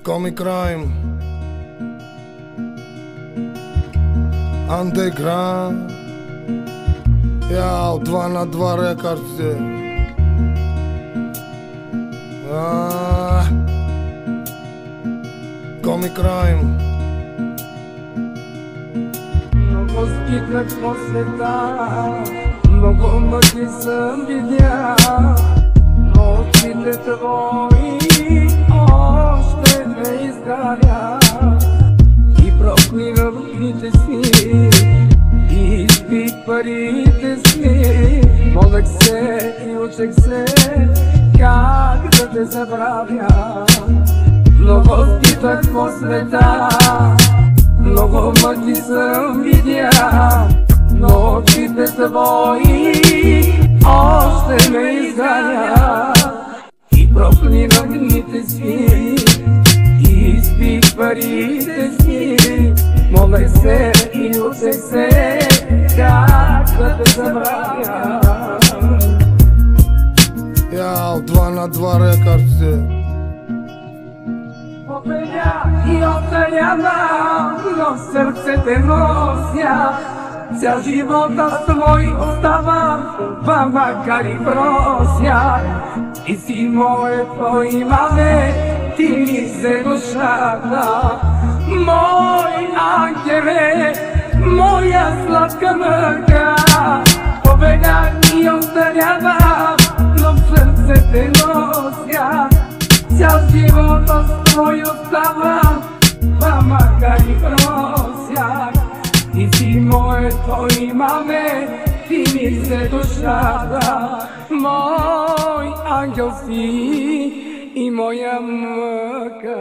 Comic Crime Underground. Яу, 2 на 2 рекордси. Comic Crime. Много скитнах по света, много мъки съм видял, но очите твои още не изгаря. И проклинам дните си, и изпих парите си, молех се и учех се как да те забравя. Много скитнах по света, много мъки съм видял, но очите твои още ме изганя. И проклинам дните си, и изпих парите си, молех се и учех се как да те забравя. Яу, 2 на 2 рекордси. И оцелявам, но в сърце те нося. Цял живот с твой оставам, макар и прося. И си моето име, ти ми се душата. Мой ангеле, моя сладка мъка. Побегах и оцелявам, но в сърце те нося. Цял живот с твой оставам, макар и прося. Ти си моето име, ти ми се душата. Мой ангел си и моя мъка.